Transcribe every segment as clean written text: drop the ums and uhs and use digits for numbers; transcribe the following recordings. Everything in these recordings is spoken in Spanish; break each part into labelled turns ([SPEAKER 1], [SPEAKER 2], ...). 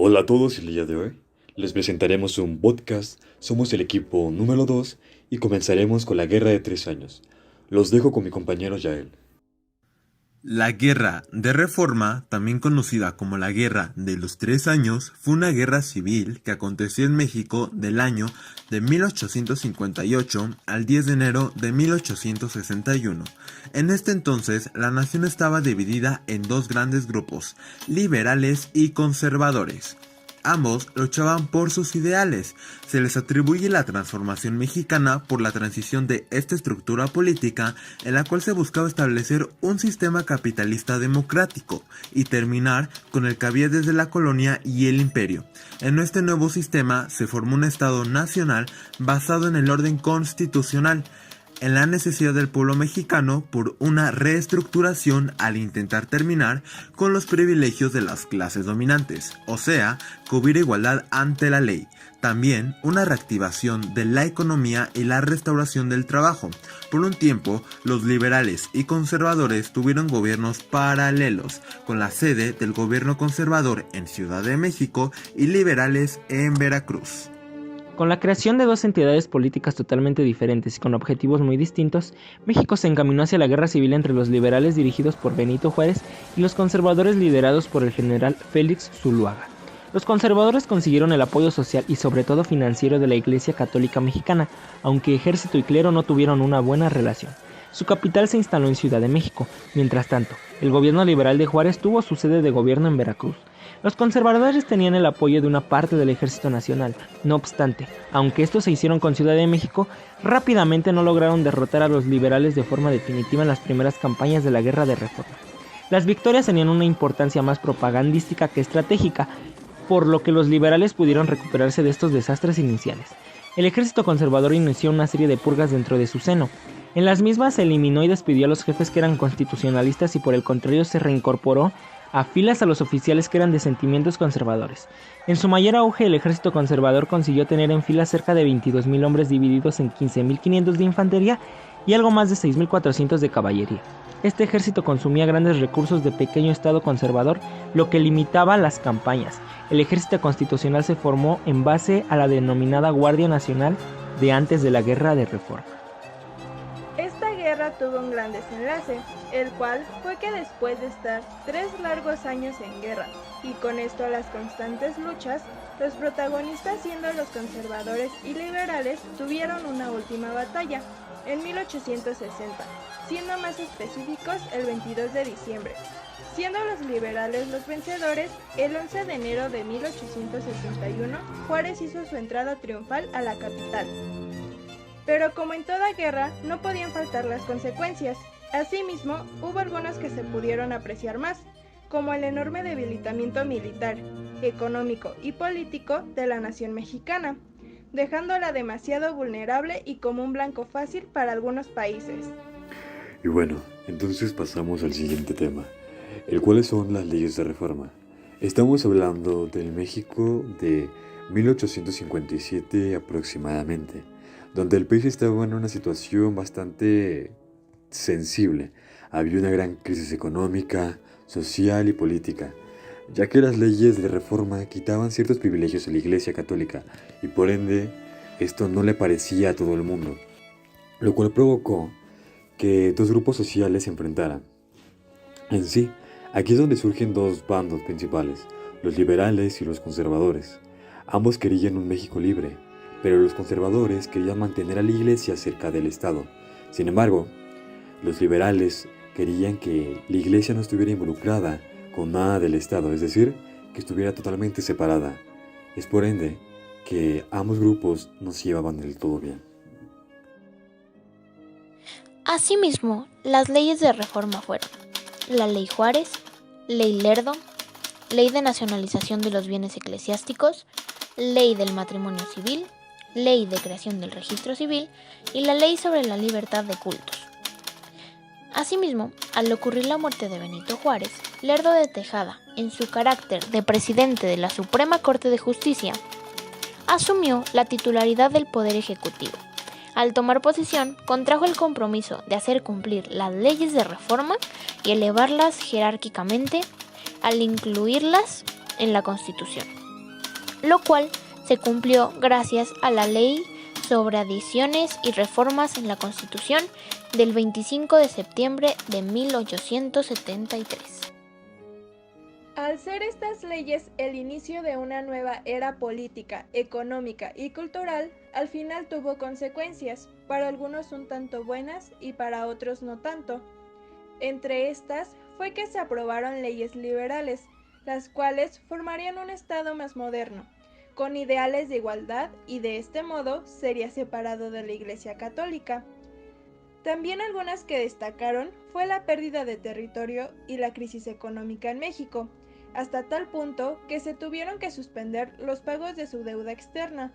[SPEAKER 1] Hola a todos, el día de hoy les presentaremos un podcast. Somos el equipo número 2 y comenzaremos con la Guerra de 3 años. Los dejo con mi compañero Yael.
[SPEAKER 2] La Guerra de Reforma, también conocida como la Guerra de los 3 años, fue una guerra civil que aconteció en México del año de 1858 al 10 de enero de 1861. En este entonces, la nación estaba dividida en dos grandes grupos, liberales y conservadores. Ambos luchaban por sus ideales. Se les atribuye la transformación mexicana por la transición de esta estructura política en la cual se buscaba establecer un sistema capitalista democrático y terminar con el que había desde la colonia y el imperio. En este nuevo sistema se formó un Estado nacional basado en el orden constitucional, en la necesidad del pueblo mexicano por una reestructuración al intentar terminar con los privilegios de las clases dominantes, o sea, que hubiera igualdad ante la ley. También una reactivación de la economía y la restauración del trabajo. Por un tiempo, los liberales y conservadores tuvieron gobiernos paralelos, con la sede del gobierno conservador en Ciudad de México y liberales en Veracruz.
[SPEAKER 3] Con la creación de dos entidades políticas totalmente diferentes y con objetivos muy distintos, México se encaminó hacia la guerra civil entre los liberales dirigidos por Benito Juárez y los conservadores liderados por el general Félix Zuluaga. Los conservadores consiguieron el apoyo social y sobre todo financiero de la Iglesia Católica Mexicana, aunque ejército y clero no tuvieron una buena relación. Su capital se instaló en Ciudad de México. Mientras tanto, el gobierno liberal de Juárez tuvo su sede de gobierno en Veracruz. Los conservadores tenían el apoyo de una parte del Ejército Nacional. No obstante, aunque estos se hicieron con Ciudad de México, rápidamente no lograron derrotar a los liberales de forma definitiva en las primeras campañas de la Guerra de Reforma. Las victorias tenían una importancia más propagandística que estratégica, por lo que los liberales pudieron recuperarse de estos desastres iniciales. El ejército conservador inició una serie de purgas dentro de su seno. En las mismas se eliminó y despidió a los jefes que eran constitucionalistas y por el contrario se reincorporó a filas a los oficiales que eran de sentimientos conservadores. En su mayor auge, el ejército conservador consiguió tener en fila cerca de 22.000 hombres divididos en 15.500 de infantería y algo más de 6.400 de caballería. Este ejército consumía grandes recursos de pequeño estado conservador, lo que limitaba las campañas. El ejército constitucional se formó en base a la denominada Guardia Nacional de antes de la Guerra de Reforma.
[SPEAKER 4] Esta guerra tuvo un gran desenlace, el cual fue que después de estar 3 largos años en guerra, y con esto las constantes luchas, los protagonistas siendo los conservadores y liberales tuvieron una última batalla, en 1860, siendo más específicos el 22 de diciembre. Siendo los liberales los vencedores, el 11 de enero de 1861, Juárez hizo su entrada triunfal a la capital. Pero como en toda guerra, no podían faltar las consecuencias. Asimismo, hubo algunas que se pudieron apreciar más, como el enorme debilitamiento militar, económico y político de la nación mexicana, dejándola demasiado vulnerable y como un blanco fácil para algunos países.
[SPEAKER 1] Y bueno, entonces pasamos al siguiente tema, el cual son las leyes de reforma. Estamos hablando del México de 1857 aproximadamente, donde el país estaba en una situación bastante sensible. Había una gran crisis económica, social y política, ya que las leyes de reforma quitaban ciertos privilegios a la Iglesia Católica y por ende esto no le parecía a todo el mundo, lo cual provocó que dos grupos sociales se enfrentaran. En sí, aquí es donde surgen dos bandos principales, los liberales y los conservadores. Ambos querían un México libre, pero los conservadores querían mantener a la Iglesia cerca del Estado. Sin embargo, los liberales querían que la Iglesia no estuviera involucrada con nada del Estado, es decir, que estuviera totalmente separada. Es por ende que ambos grupos no se llevaban del todo bien.
[SPEAKER 5] Asimismo, las leyes de reforma fueron la Ley Juárez, Ley Lerdo, Ley de Nacionalización de los Bienes Eclesiásticos, Ley del Matrimonio Civil, Ley de Creación del Registro Civil y la Ley sobre la Libertad de Cultos. Asimismo, al ocurrir la muerte de Benito Juárez, Lerdo de Tejada, en su carácter de presidente de la Suprema Corte de Justicia, asumió la titularidad del Poder Ejecutivo. Al tomar posesión, contrajo el compromiso de hacer cumplir las leyes de reforma y elevarlas jerárquicamente al incluirlas en la Constitución. lo cual se cumplió gracias a la Ley sobre Adiciones y Reformas en la Constitución del 25 de septiembre de 1873.
[SPEAKER 4] Al ser estas leyes el inicio de una nueva era política, económica y cultural, al final tuvo consecuencias, para algunos un tanto buenas y para otros no tanto. Entre estas fue que se aprobaron leyes liberales, las cuales formarían un Estado más moderno, con ideales de igualdad y de este modo sería separado de la Iglesia Católica. También algunas que destacaron fue la pérdida de territorio y la crisis económica en México, hasta tal punto que se tuvieron que suspender los pagos de su deuda externa.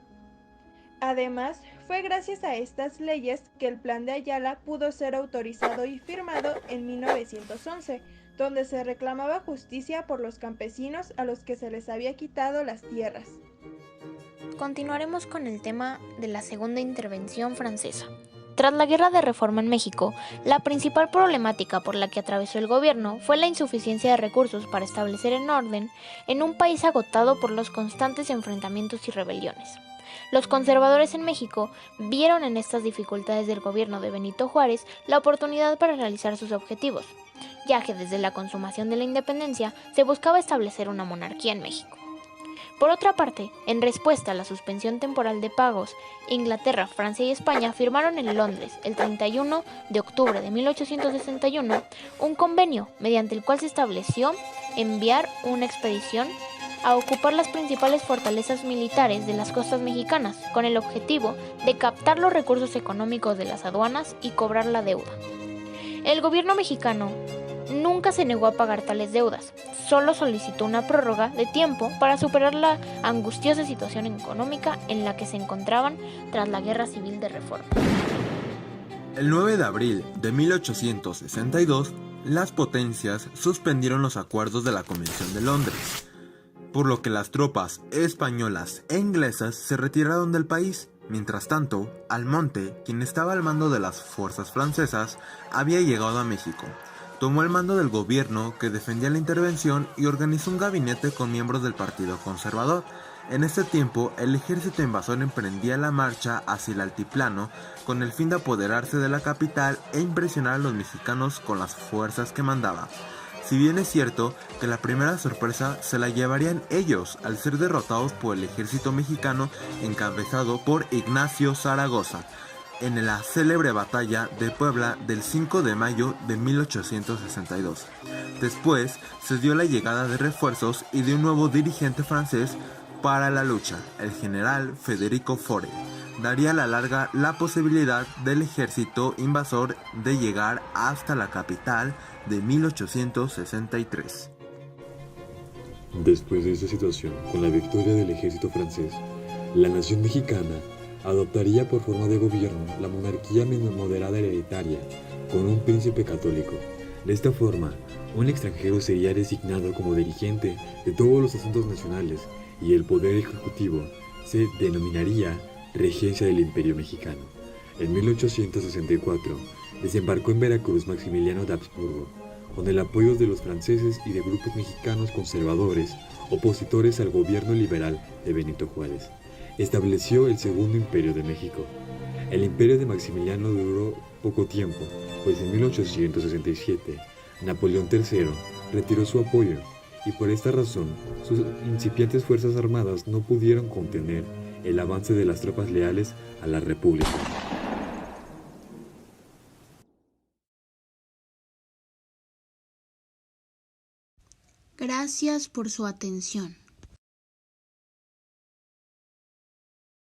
[SPEAKER 4] Además, fue gracias a estas leyes que el Plan de Ayala pudo ser autorizado y firmado en 1911, donde se reclamaba justicia por los campesinos a los que se les había quitado las tierras.
[SPEAKER 5] Continuaremos con el tema de la Segunda Intervención Francesa. Tras la Guerra de Reforma en México, la principal problemática por la que atravesó el gobierno fue la insuficiencia de recursos para establecer el orden en un país agotado por los constantes enfrentamientos y rebeliones. Los conservadores en México vieron en estas dificultades del gobierno de Benito Juárez la oportunidad para realizar sus objetivos, ya que desde la consumación de la independencia se buscaba establecer una monarquía en México. Por otra parte, en respuesta a la suspensión temporal de pagos, Inglaterra, Francia y España firmaron en Londres, el 31 de octubre de 1861, un convenio mediante el cual se estableció enviar una expedición a ocupar las principales fortalezas militares de las costas mexicanas, con el objetivo de captar los recursos económicos de las aduanas y cobrar la deuda. El gobierno mexicano nunca se negó a pagar tales deudas, solo solicitó una prórroga de tiempo para superar la angustiosa situación económica en la que se encontraban tras la Guerra Civil de Reforma.
[SPEAKER 2] El 9 de abril de 1862, las potencias suspendieron los acuerdos de la Convención de Londres, por lo que las tropas españolas e inglesas se retiraron del país. Mientras tanto, Almonte, quien estaba al mando de las fuerzas francesas, había llegado a México. Tomó el mando del gobierno que defendía la intervención y organizó un gabinete con miembros del Partido Conservador. En este tiempo, el ejército invasor emprendía la marcha hacia el altiplano con el fin de apoderarse de la capital e impresionar a los mexicanos con las fuerzas que mandaba. Si bien es cierto que la primera sorpresa se la llevarían ellos al ser derrotados por el ejército mexicano encabezado por Ignacio Zaragoza, en la célebre batalla de Puebla del 5 de mayo de 1862. Después se dio la llegada de refuerzos y de un nuevo dirigente francés para la lucha, el general Federico Faure. Daría a la larga la posibilidad del ejército invasor de llegar hasta la capital de 1863.
[SPEAKER 1] Después de esta situación, con la victoria del ejército francés, la nación mexicana adoptaría por forma de gobierno la monarquía moderada hereditaria, con un príncipe católico. De esta forma, un extranjero sería designado como dirigente de todos los asuntos nacionales y el poder ejecutivo se denominaría Regencia del Imperio Mexicano. En 1864, desembarcó en Veracruz Maximiliano de Habsburgo, con el apoyo de los franceses y de grupos mexicanos conservadores opositores al gobierno liberal de Benito Juárez. Estableció el Segundo Imperio de México. El imperio de Maximiliano duró poco tiempo, pues en 1867 Napoleón III retiró su apoyo y por esta razón sus incipientes fuerzas armadas no pudieron contener el avance de las tropas leales a la República.
[SPEAKER 6] Gracias por su atención.